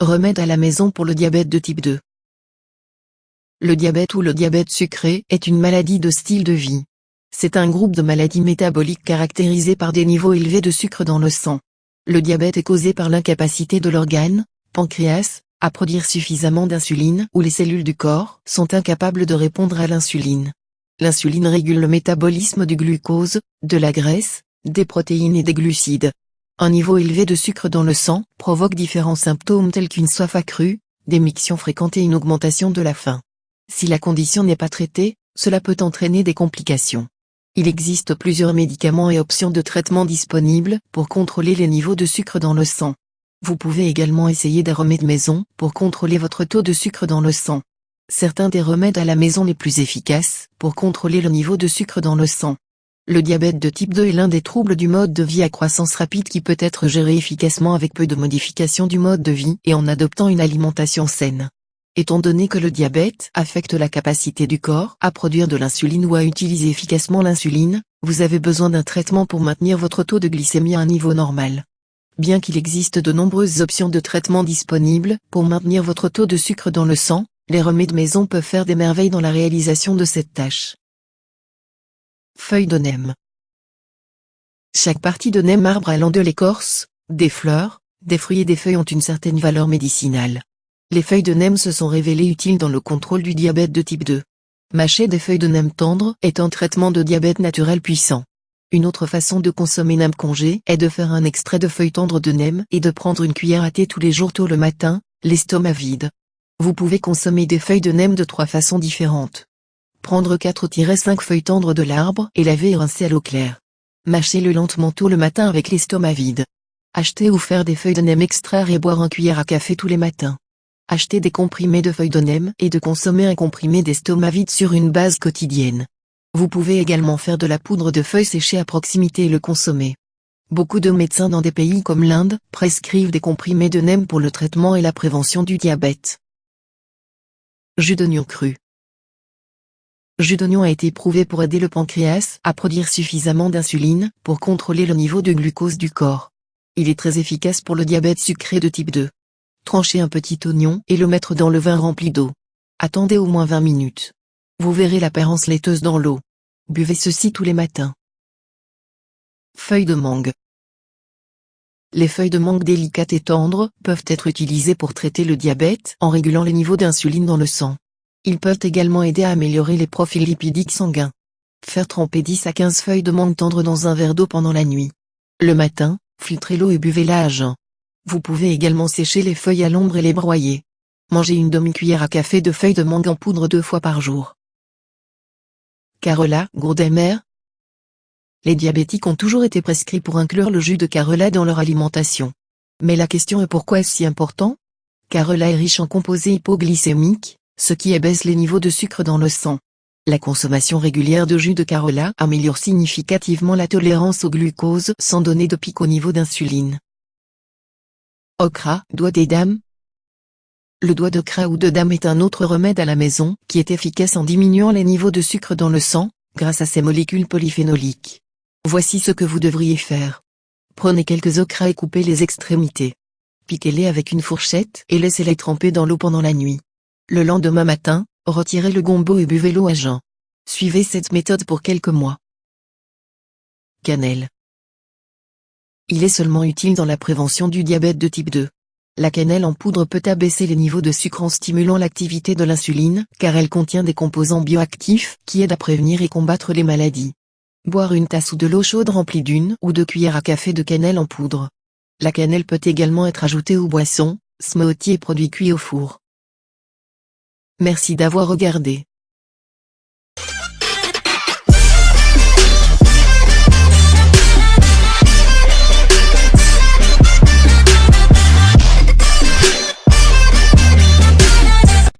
Remède à la maison pour le diabète de type 2. Le diabète ou le diabète sucré est une maladie de style de vie. C'est un groupe de maladies métaboliques caractérisées par des niveaux élevés de sucre dans le sang. Le diabète est causé par l'incapacité de l'organe, pancréas, à produire suffisamment d'insuline ou les cellules du corps sont incapables de répondre à l'insuline. L'insuline régule le métabolisme du glucose, de la graisse, des protéines et des glucides. Un niveau élevé de sucre dans le sang provoque différents symptômes tels qu'une soif accrue, des mictions fréquentes et une augmentation de la faim. Si la condition n'est pas traitée, cela peut entraîner des complications. Il existe plusieurs médicaments et options de traitement disponibles pour contrôler les niveaux de sucre dans le sang. Vous pouvez également essayer des remèdes maison pour contrôler votre taux de sucre dans le sang. Certains des remèdes à la maison les plus efficaces pour contrôler le niveau de sucre dans le sang. Le diabète de type 2 est l'un des troubles du mode de vie à croissance rapide qui peut être géré efficacement avec peu de modifications du mode de vie et en adoptant une alimentation saine. Étant donné que le diabète affecte la capacité du corps à produire de l'insuline ou à utiliser efficacement l'insuline, vous avez besoin d'un traitement pour maintenir votre taux de glycémie à un niveau normal. Bien qu'il existe de nombreuses options de traitement disponibles pour maintenir votre taux de sucre dans le sang, les remèdes maison peuvent faire des merveilles dans la réalisation de cette tâche. Feuilles de neem. Chaque partie de neem arbre allant de l'écorce, des fleurs, des fruits et des feuilles ont une certaine valeur médicinale. Les feuilles de neem se sont révélées utiles dans le contrôle du diabète de type 2. Mâcher des feuilles de neem tendres est un traitement de diabète naturel puissant. Une autre façon de consommer neem congé est de faire un extrait de feuilles tendres de neem et de prendre une cuillère à thé tous les jours tôt le matin, l'estomac vide. Vous pouvez consommer des feuilles de neem de 3 façons différentes. Prendre 4-5 feuilles tendres de l'arbre et laver et rincer à l'eau claire. Mâchez-le lentement tôt le matin avec l'estomac vide. Acheter ou faire des feuilles de neem, extraire et boire une cuillère à café tous les matins. Acheter des comprimés de feuilles de neem et de consommer un comprimé d'estomac vide sur une base quotidienne. Vous pouvez également faire de la poudre de feuilles séchées à proximité et le consommer. Beaucoup de médecins dans des pays comme l'Inde prescrivent des comprimés de neem pour le traitement et la prévention du diabète. Jus d'oignon cru. Jus d'oignon a été prouvé pour aider le pancréas à produire suffisamment d'insuline pour contrôler le niveau de glucose du corps. Il est très efficace pour le diabète sucré de type 2. Tranchez un petit oignon et le mettre dans le vin rempli d'eau. Attendez au moins 20 minutes. Vous verrez l'apparence laiteuse dans l'eau. Buvez ceci tous les matins. Feuilles de mangue. Les feuilles de mangue délicates et tendres peuvent être utilisées pour traiter le diabète en régulant les niveaux d'insuline dans le sang. Ils peuvent également aider à améliorer les profils lipidiques sanguins. Faire tremper 10 à 15 feuilles de mangue tendres dans un verre d'eau pendant la nuit. Le matin, filtrez l'eau et buvez-la à jeun. Vous pouvez également sécher les feuilles à l'ombre et les broyer. Mangez une demi-cuillère à café de feuilles de mangue en poudre 2 fois par jour. Carola, gourde amère. Les diabétiques ont toujours été prescrits pour inclure le jus de carola dans leur alimentation. Mais la question est pourquoi est-ce si important? Carola est riche en composés hypoglycémiques, ce qui abaisse les niveaux de sucre dans le sang. La consommation régulière de jus de carola améliore significativement la tolérance au glucose sans donner de pic au niveau d'insuline. Okra, doigt des dames. Le doigt d'okra ou de dame est un autre remède à la maison qui est efficace en diminuant les niveaux de sucre dans le sang, grâce à ses molécules polyphénoliques. Voici ce que vous devriez faire. Prenez quelques okras et coupez les extrémités. Piquez-les avec une fourchette et laissez-les tremper dans l'eau pendant la nuit. Le lendemain matin, retirez le gombo et buvez l'eau à jeun. Suivez cette méthode pour quelques mois. Cannelle. Il est seulement utile dans la prévention du diabète de type 2. La cannelle en poudre peut abaisser les niveaux de sucre en stimulant l'activité de l'insuline, car elle contient des composants bioactifs qui aident à prévenir et combattre les maladies. Boire une tasse ou de l'eau chaude remplie d'1 ou 2 cuillères à café de cannelle en poudre. La cannelle peut également être ajoutée aux boissons, smoothies et produits cuits au four. Merci d'avoir regardé.